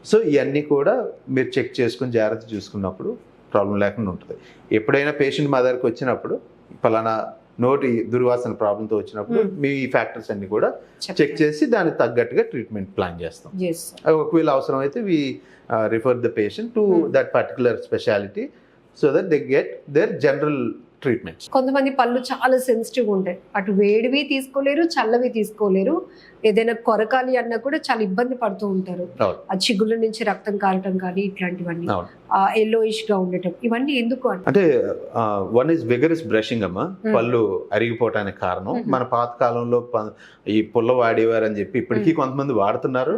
B: సో ఇవన్నీ కూడా మీరు చెక్ చేసుకుని జాగ్రత్త చూసుకున్నప్పుడు ప్రాబ్లం లేకుండా ఉంటుంది. ఎప్పుడైనా పేషెంట్ మా దగ్గరికి వచ్చినప్పుడు ఫలానా నోటి దుర్వాసన ప్రాబ్లంతో వచ్చినప్పుడు మీ ఈ ఫ్యాక్టర్స్ అన్ని కూడా చెక్ చేసి దానికి తగ్గట్టుగా ట్రీట్మెంట్ ప్లాన్ చేస్తాం. ఒకవేళ అవసరం అయితే we refer the patient to that particular speciality so that they get their general treatments.
A: కొంతమంది పళ్ళు చాలా సెన్సిటివ్ ఉంటాయి, అటు వేడివి తీసుకోలేరు, చల్లవి తీసుకోలేరు. ఏదైనా కొరకాలి అన్నా కూడా చాలా ఇబ్బంది పడుతూ ఉంటారు. ఆ చిగుళ్ళ నుంచి రక్తం కారటం కానీ ఇట్లాంటివన్నీ, ఎల్లోయిష్ గా ఉండటం, ఇవన్నీ ఎందుకు
B: అంటే వన్ ఈజ్ విగరస్ బ్రషింగ్ అమ్మా. పళ్ళు అరిగిపోవటానికి కారణం మన పాత కాలంలో ఈ పుల్ల వాడేవారు అని చెప్పి ఇప్పటికీ కొంతమంది వాడుతున్నారు.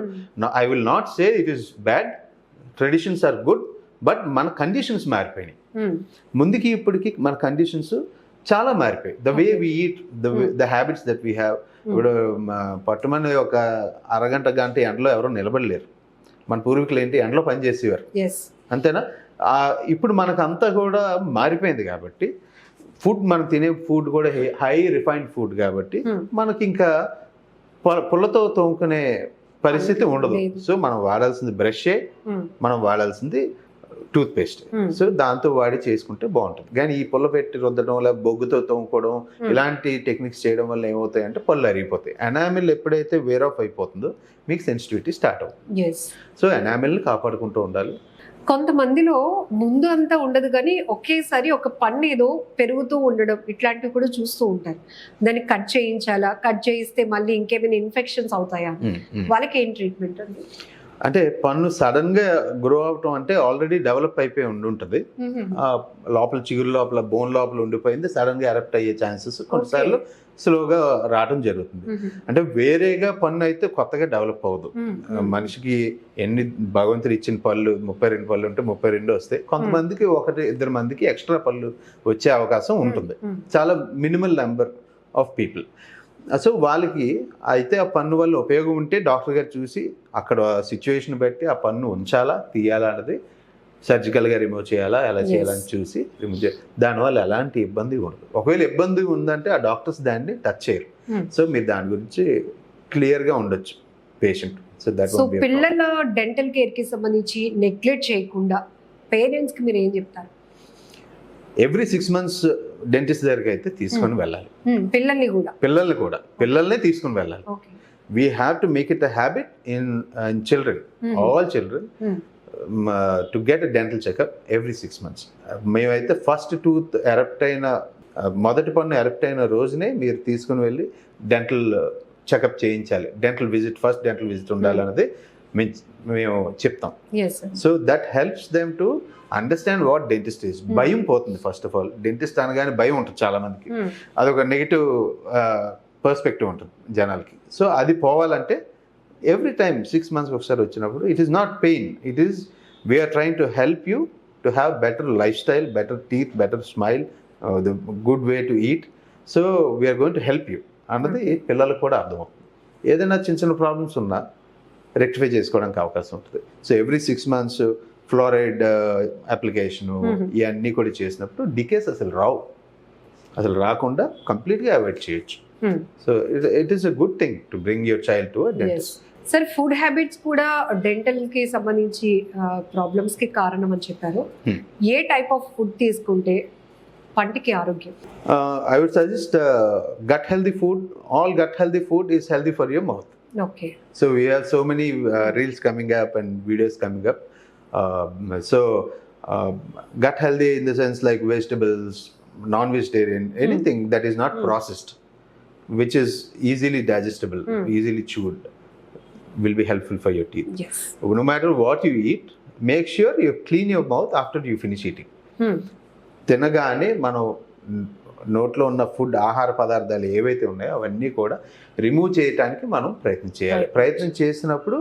B: I will not say it is bad, traditions are good, but మన కండిషన్స్ మారిపోయినాయి. ముందుకి ఇప్పటికి మన కండిషన్స్ చాలా మారిపోయాయి. The way we eat, the habits that we have. ఇప్పుడు పట్టుమని ఒక అరగంట గంట ఎండలో ఎవరో నిలబడలేరు. మన పూర్వీకులు ఏంటి, ఎండలో పనిచేసేవారు, అంతేనా? ఇప్పుడు మనకంతా కూడా మారిపోయింది కాబట్టి ఫుడ్, మనం తినే ఫుడ్ కూడా హై రిఫైన్డ్ ఫుడ్ కాబట్టి మనకి ఇంకా పుల్లతో తోముకునే పరిస్థితి ఉండదు. సో మనం వాడాల్సింది బ్రషే, మనం వాడాల్సింది టూత్ పేస్ట్. సో దాంతో వాడి చేసుకుంటే బాగుంటుంది. కానీ ఈ పుల్ల పెట్టి రుద్దడం, లేదా బొగ్గుతో తోముకోవడం, ఇలాంటి టెక్నిక్స్ చేయడం వల్ల ఏమవుతాయంటే పళ్ళు అరిగిపోతాయి. ఎనామిల్ ఎప్పుడైతే వేర్ ఆఫ్ అయిపోతుందో మీకు సెన్సిటివిటీ స్టార్ట్ అవుతుంది. సో ఎనామిల్ని కాపాడుకుంటూ ఉండాలి.
A: కొంతమందిలో ముందు అంతా ఉండదు కానీ ఒకేసారి ఒక పన్ను ఏదో పెరుగుతూ ఉండడం, ఇట్లాంటివి కూడా చూస్తూ ఉంటారు. దాన్ని కట్ చేయించాలా, కట్ చేయిస్తే మళ్ళీ ఇంకేమైనా ఇన్ఫెక్షన్స్ అవుతాయా, వాళ్ళకి ఏం ట్రీట్మెంట్ అండి?
B: అంటే పన్ను సడన్ గా గ్రో అవటం అంటే ఆల్రెడీ డెవలప్ అయిపోయి ఉంటుంది, లోపల చిగురు లోపల బోన్ లోపల ఉండిపోయింది, సడన్ గా ఎరప్ట్ అయ్యే ఛాన్సెస్ కొన్నిసార్లు స్లోగా రావడం జరుగుతుంది. అంటే వేరేగా పన్ను అయితే కొత్తగా డెవలప్ అవ్వదు. మనిషికి ఎన్ని భగవంతుడు ఇచ్చిన పళ్ళు 32 పళ్ళు ఉంటే 32 వస్తాయి. కొంతమందికి 1-2 మందికి ఎక్స్ట్రా పళ్ళు వచ్చే అవకాశం ఉంటుంది, చాలా minimal number of people. So వాళ్ళకి అయితే ఆ పన్ను వల్ల ఉపయోగం ఉంటే డాక్టర్ గారు చూసి అక్కడ సిచ్యువేషన్ బట్టి ఆ పన్ను ఉంచాలా తీయాలా అన్నది సర్జికల్గా రిమూవ్ చేయాలా, ఎలా చేయాలని చూసి రిమూవ్ చేయాలి. దానివల్ల ఎలాంటి ఇబ్బంది ఉండదు. ఒకవేళ ఇబ్బంది ఉందంటే ఆ డాక్టర్స్ దాన్ని టచ్ చేయరు. సో మీరు దాని గురించి క్లియర్గా ఉండొచ్చు పేషెంట్.
A: సో పిల్లల డెంటల్ కేర్ కి సంబంధించి నెగ్లెక్ట్ చేయకుండా పేరెంట్స్ కి మీరు ఏం చెప్తారు?
B: ఎవ్రీ 6 months డెంటిస్ట్ దగ్గరికి అయితే తీసుకొని వెళ్ళాలి. పిల్లల్ని తీసుకొని వెళ్ళాలి. We have to make it a habit in children, all children, to get a dental checkup every 6 months. మేమైతే ఫస్ట్ టూత్ ఎరప్ట్ అయిన మొదటి పన్ను ఎరప్ట్ అయిన రోజునే మీరు తీసుకుని వెళ్ళి డెంటల్ చెకప్ చేయించాలి. Dental visit, first dental visit ఉండాలన్నది మేము చెప్తాం. So that helps them to understand what dentist is. భయం పోతుంది. ఫస్ట్ ఆఫ్ ఆల్ డెంటిస్ట్ అనగానే భయం ఉంటుంది చాలా మందికి, అదొక నెగిటివ్ పర్స్పెక్టివ్ ఉంటుంది జనాలకి. సో అది పోవాలంటే ఎవ్రీ టైమ్ 6 months ఒకసారి వచ్చినప్పుడు it is not pain, it is we're trying to help you to have better lifestyle, better teeth, better smile, the good way to eat. So we're going to help you అన్నది పిల్లలకు కూడా అర్థమవుతుంది. ఏదైనా చిన్న చిన్న problems ఉన్నా rectify చేసుకోవడానికి అవకాశం ఉంటుంది. So every 6 months fluoride application ఇవన్నీ కూడా చేసినప్పుడు డికేస్ అసలు రాకుండా కంప్లీట్గా అవాయిడ్ చేయొచ్చు. So it is a good thing to bring your child to a dentist.
A: Sir, food habits కూడా డెంటల్ కి సంబంధించి ప్రాబ్లమ్స్ కి కారణం అని చెప్పారు. ఏ టైప్ ఆఫ్ ఫుడ్ తీసుకుంటే పంటికి ఆరోగ్యం?
B: I would suggest gut healthy food. All gut healthy food is healthy for your mouth.
A: Okay.
B: So we have so many reels coming up and videos coming up. Gut healthy in the sense like vegetables, non-vegetarian, anything that is not processed, which is easily digestible, easily chewed, will be helpful for your teeth.
A: Yes.
B: No matter what you eat, make sure you clean your mouth after you finish eating. తినగానే మనం నోట్లో ఉన్న food, ఆహార పదార్థాలు ఏవైతే ఉన్నాయో అవన్నీ కూడా రిమూవ్ చేయడానికి మనం ప్రయత్నం చేయాలి. ప్రయత్నం చేసినప్పుడు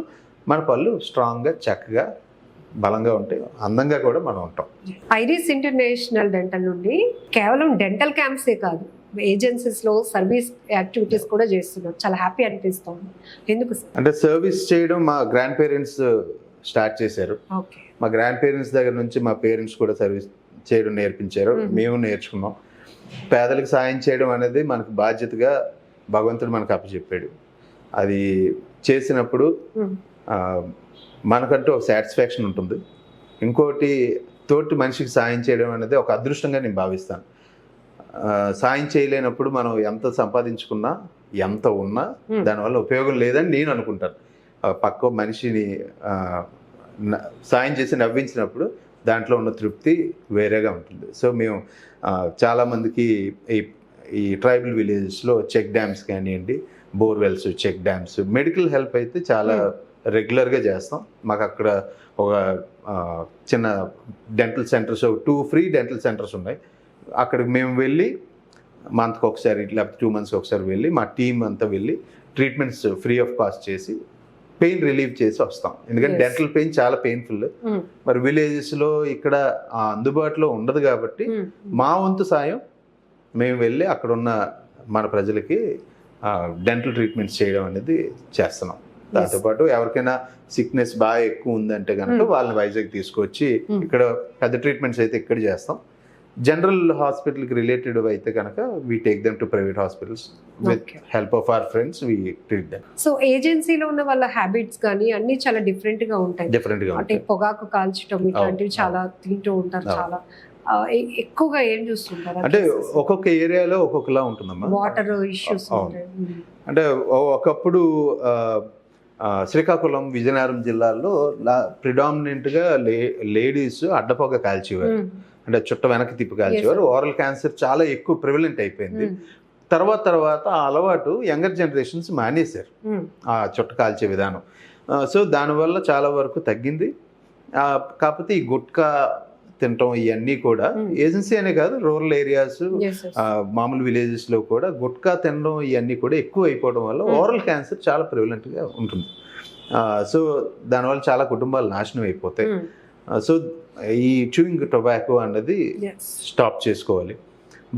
B: మన పళ్ళు స్ట్రాంగ్గా, చక్కగా, బలంగా ఉంటాయి, అందంగా కూడా మనం ఉంటాం.
A: ఐరిస్ ఇంటర్నేషనల్ డెంటల్ నుండి కేవలం డెంటల్ క్యాంప్సే కాదు, ఏజెన్సీస్లో సర్వీస్ యాక్టివిటీస్ కూడా చేస్తున్నారు. చాలా హ్యాపీ అనిపిస్తుంది. ఎందుకు సార్?
B: అంటే సర్వీస్ చేయడం మా గ్రాండ్ పేరెంట్స్ స్టార్ట్ చేశారు. మా గ్రాండ్ పేరెంట్స్ దగ్గర నుంచి మా పేరెంట్స్ కూడా సర్వీస్ చేయడం నేర్పించారు, మేము నేర్చుకున్నాం. పేదలకు సాయం చేయడం అనేది మనకు బాధ్యతగా భగవంతుడు మనకు అప్పచెప్పాడు. అది చేసినప్పుడు మనకంటూ ఒక సాటిస్ఫాక్షన్ ఉంటుంది. ఇంకోటి, తోటి మనిషికి సాయం చేయడం అనేది ఒక అదృష్టంగా నేను భావిస్తాను. సాయం చేయలేనప్పుడు మనం ఎంత సంపాదించుకున్నా, ఎంత ఉన్నా దానివల్ల ఉపయోగం లేదని నేను అనుకుంటాను. పక్క మనిషిని సాయం చేసి నవ్వించినప్పుడు దాంట్లో ఉన్న తృప్తి వేరేగా ఉంటుంది. సో మేము చాలామందికి ఈ ట్రైబల్ విలేజెస్లో చెక్ డ్యామ్స్ కానివ్వండి, borewells, check dams, medical help అయితే చాలా రెగ్యులర్గా చేస్తాం. మాకు అక్కడ ఒక చిన్న dental centres, 2 free dental centres ఉన్నాయి. అక్కడికి మేము వెళ్ళి మంత్కి ఒకసారి లేకపోతే 2 months ఒకసారి వెళ్ళి మా టీం అంతా వెళ్ళి ట్రీట్మెంట్స్ ఫ్రీ ఆఫ్ కాస్ట్ చేసి పెయిన్ రిలీవ్ చేసి వస్తాం. ఎందుకంటే డెంటల్ పెయిన్ చాలా పెయిన్ఫుల్. మరి విలేజెస్లో ఇక్కడ అందుబాటులో ఉండదు కాబట్టి మా వంతు సాయం మేము వెళ్ళి అక్కడ ఉన్న మన ప్రజలకి డెంటల్ ట్రీట్మెంట్స్ చేయడం అనేది చేస్తున్నాం. దాంతోపాటు ఎవరికైనా సిక్నెస్ బాగా ఎక్కువ ఉందంటే కనుక వాళ్ళని వైజాగ్ తీసుకొచ్చి ఇక్కడ పెద్ద ట్రీట్మెంట్స్ అయితే ఇక్కడ చేస్తాం. జనరల్ హాస్పిటల్కి రిలేటెడ్ అయితే కనుక we take them to private hospitals with help of our friends, we treat them.
A: So ఏజెన్సీలో ఉన్న వాళ్ళ హ్యాబిట్స్ కానీ అన్ని చాలా డిఫరెంట్ గా ఉంటాయి. అంటే పొగాకు కాల్చడం ఇట్లాంటివి చాలా తింటూ ఉంటారు. చాలా ఎక్కువగా ఏం చూస్తుంటారు
B: అంటే ఒక్కొక్క ఏరియాలో ఒక్కొక్కలా ఉంటుందమ్మా.
A: వాటర్ ఇష్యూస్ ఉంటాయి.
B: అంటే ఒకప్పుడు శ్రీకాకుళం, విజయనగరం జిల్లాల్లో ప్రిడామినెంట్గా లేడీస్ అడ్డపొగ కాల్చేవారు. అంటే చుట్ట వెనక్కి తిప్పి కాల్చేవారు. ఓరల్ క్యాన్సర్ చాలా ఎక్కువ ప్రివలెంట్ అయిపోయింది. తర్వాత ఆ అలవాటు యంగర్ జనరేషన్స్ మానేశారు, ఆ చుట్ట కాల్చే విధానం. సో దానివల్ల చాలా వరకు తగ్గింది. కాకపోతే ఈ గుట్కా తినటం ఇవన్నీ కూడా ఏజెన్సీ అనే కాదు, రూరల్ ఏరియాస్, మామూలు విలేజెస్లో కూడా గుట్కా తినడం ఇవన్నీ కూడా ఎక్కువ అయిపోవడం వల్ల ఓరల్ క్యాన్సర్ చాలా ప్రివలెంట్గా ఉంటుంది. సో దానివల్ల చాలా కుటుంబాలు నాశనం అయిపోతాయి. సో ఈ చూయింగ్ టొబాకో అన్నది స్టాప్ చేసుకోవాలి.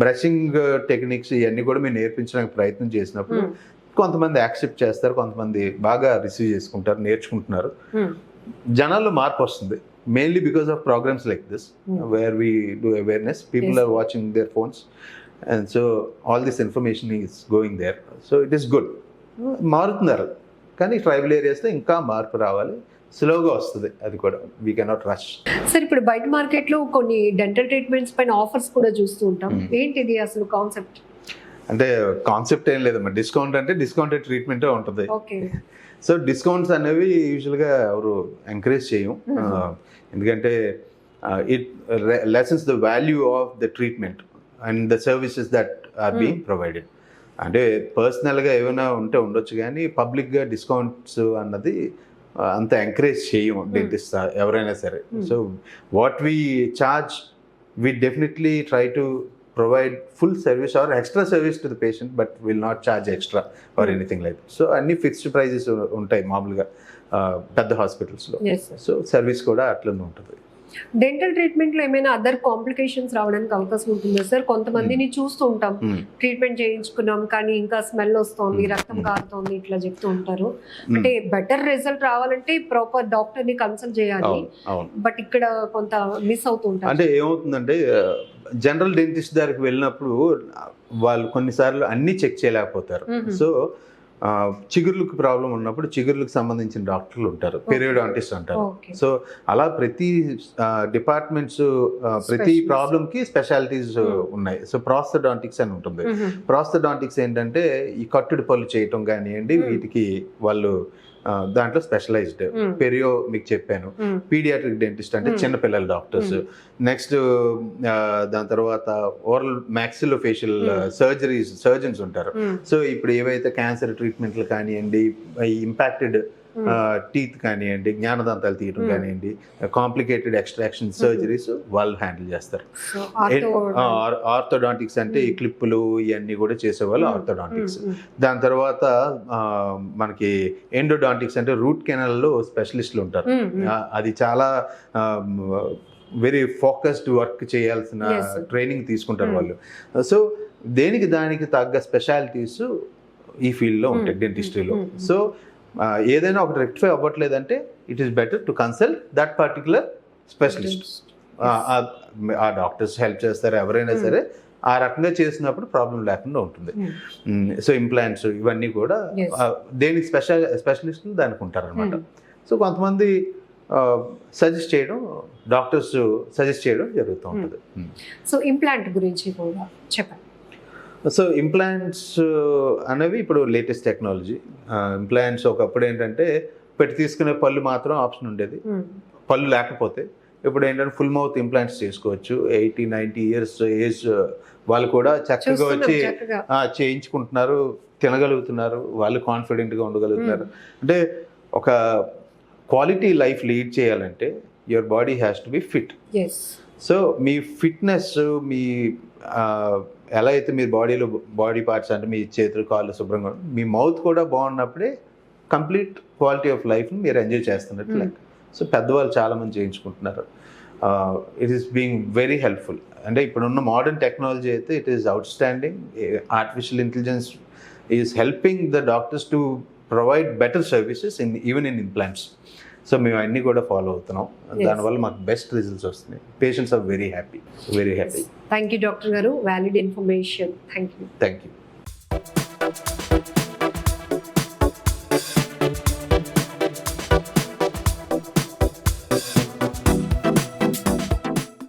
B: బ్రషింగ్ టెక్నిక్స్ ఇవన్నీ కూడా మీరు నేర్పించడానికి ప్రయత్నం చేసినప్పుడు కొంతమంది యాక్సెప్ట్ చేస్తారు, కొంతమంది బాగా రిసీవ్ చేసుకుంటారు, నేర్చుకుంటున్నారు. జనాల్లో మార్పు వస్తుంది. mainly because of programs like this, where we do awareness. People
A: Yes.
B: are watching their phones, and so all this information is going there. So it is good. మారుతున్నారు, కానీ ట్రైబల్ ఏరియాస్లో ఇంకా మార్పు రావాలి. స్లోగా వస్తుంది అది కూడా, వీ కెనాట్ రష్.
A: సార్ ఇప్పుడు బయట మార్కెట్లో కొన్ని డెంటల్ ట్రీట్మెంట్స్ పైన ఆఫర్స్ కూడా చూస్తూ ఉంటాం. ఏంటిది అసలు కాన్సెప్ట్?
B: అంటే కాన్సెప్ట్ ఏం లేదమ్మా, డిస్కౌంట్ అంటే డిస్కౌంటెడ్ ట్రీట్మెంటే ఉంటుంది.
A: ఓకే.
B: సో డిస్కౌంట్స్ అనేవి యూజువల్గా ఎవరు ఎంకరేజ్ చేయం, ఎందుకంటే it lessens the value of the treatment and the services that are being provided. అంటే పర్సనల్గా ఏమైనా ఉంటే ఉండొచ్చు, కానీ పబ్లిక్గా డిస్కౌంట్స్ అన్నది అంత ఎంకరేజ్ చేయం డెంటిస్ట్ ఎవరైనా సరే. So what we charge, we definitely try to provide full service or extra service to the patient, but will not charge extra or anything like that. So అన్ని ఫిక్స్డ్ ప్రైజెస్ ఉంటాయి మామూలుగా పెద్ద హాస్పిటల్స్లో. So service కూడా అట్లనే ఉంటుంది.
A: Dental treatment లో ఏమైనా అదర్ కాంప్లికేషన్స్ రావడానికి అవకాశం ఉంటుందా సార్? కొంతమందిని చూస్తూ ఉంటాం, ట్రీట్మెంట్ చేయించుకున్నాం కానీ ఇంకా స్మెల్ వస్తుంది, రక్తం కారుతోంది, ఇట్లా చెప్తూ ఉంటారు. అంటే బెటర్ రిజల్ట్ రావాలంటే ప్రాపర్ డాక్టర్ ని కన్సల్ట్ చేయాలి, బట్ ఇక్కడ కొంత మిస్ అవుతూ ఉంటారు.
B: అంటే ఏమవుతుందంటే జనరల్ డెంటిస్ట్ దగ్గరికి వెళ్ళినప్పుడు వాళ్ళు కొన్నిసార్లు అన్ని చెక్ చేయలేకపోతారు. సో చిగుర్లకు ప్రాబ్లం ఉన్నప్పుడు చిగుర్లకు సంబంధించిన డాక్టర్లు ఉంటారు, పెరియోడాంటిస్ట్ అంటారు. సో అలా ప్రతి డిపార్ట్మెంట్స్ ప్రతి ప్రాబ్లంకి స్పెషాలిటీస్ ఉన్నాయి. సో ప్రాస్థోడాంటిక్స్ అని ఉంటుంది. ప్రాస్థోడాంటిక్స్ ఏంటంటే ఈ కట్టుడు పళ్ళు చేయటం కానివ్వండి, వీటికి వాళ్ళు దాంట్లో స్పెషలైజ్డ్. పెరియో మీకు చెప్పాను. పీడియాట్రిక్ డెంటిస్ట్ అంటే చిన్నపిల్లల డాక్టర్స్. నెక్స్ట్ దాని తర్వాత ఓరల్ మ్యాక్సిలోఫేషియల్ సర్జన్స్ ఉంటారు. సో ఇప్పుడు ఏవైతే క్యాన్సర్ ట్రీట్మెంట్లు కానివ్వండి, ఇంపాక్టెడ్ టీత్ కానివ్వండి, జ్ఞానదంతాలు తీయడం కానివ్వండి, కాంప్లికేటెడ్ ఎక్స్ట్రాక్షన్ సర్జరీస్ వాళ్ళు హ్యాండిల్ చేస్తారు. ఆర్థోడాంటిక్స్ అంటే ఈ క్లిప్పులు ఇవన్నీ కూడా చేసేవాళ్ళు ఆర్థోడాంటిక్స్. దాని తర్వాత మనకి ఎండోడాంటిక్స్ అంటే రూట్ కెనాల్లో స్పెషలిస్టులు ఉంటారు. అది చాలా వెరీ ఫోకస్డ్ వర్క్ చేయాల్సిన ట్రైనింగ్ తీసుకుంటారు వాళ్ళు. సో దేనికి దానికి తగ్గ స్పెషాలిటీస్ ఈ ఫీల్డ్లో ఉంటాయి డెంటిస్ట్రీలో. సో ఏదైనా ఒకటి రెక్టిఫై అవ్వట్లేదంటే it is better to consult that particular specialist. ఆ డాక్టర్స్ హెల్ప్ చేస్తారు ఎవరైనా సరే, ఆ రకంగా చేసినప్పుడు ప్రాబ్లం లేకుండా ఉంటుంది. సో ఇంప్లాంట్స్ ఇవన్నీ కూడా దేనికి స్పెషలిస్టులు దానికి ఉంటారు అనమాట. సో కొంతమంది సజెస్ట్ చేయడం, డాక్టర్స్ సజెస్ట్ చేయడం జరుగుతూ ఉంటుంది.
A: సో ఇంప్లాంట్ గురించి కూడా చెప్పండి.
B: సో ఇంప్లాంట్స్ అనేవి ఇప్పుడు లేటెస్ట్ టెక్నాలజీ. ఇంప్లాంట్స్ ఒకప్పుడు ఏంటంటే పెట్టి తీసుకునే పళ్ళు మాత్రం ఆప్షన్ ఉండేది, పళ్ళు లేకపోతే. ఇప్పుడు ఏంటంటే ఫుల్ మౌత్ ఇంప్లాంట్స్ చేసుకోవచ్చు. 80-90 ఇయర్స్ ఏజ్ వాళ్ళు కూడా చక్కగా వచ్చి చేయించుకుంటున్నారు, తినగలుగుతున్నారు, వాళ్ళు కాన్ఫిడెంట్గా ఉండగలుగుతున్నారు. అంటే ఒక క్వాలిటీ లైఫ్ లీడ్ చేయాలంటే your body has to be fit. So మీ ఫిట్నెస్, మీ ఎలా అయితే మీ బాడీ పార్ట్స్ అంటే మీ చేతులు కాళ్ళు శుభ్రంగా, మీ మౌత్ కూడా బాగున్నప్పుడే కంప్లీట్ క్వాలిటీ ఆఫ్ లైఫ్ని మీరు ఎంజాయ్ చేస్తున్నట్టు లెక్క. సో పెద్దవాళ్ళు చాలామంది చేయించుకుంటున్నారు. It is being very helpful. అంటే ఇప్పుడున్న మోడర్న్ టెక్నాలజీ అయితే it is outstanding. Artificial intelligence is helping the doctors to provide better services even in implants. So మేము అన్నీ కూడా ఫాలో అవుతున్నాం. దానివల్ల మాకు బెస్ట్ రిజల్ట్స్ వస్తున్నాయి. Patients are very happy, very happy.
A: Thank you doctor garu, valid information. Thank you.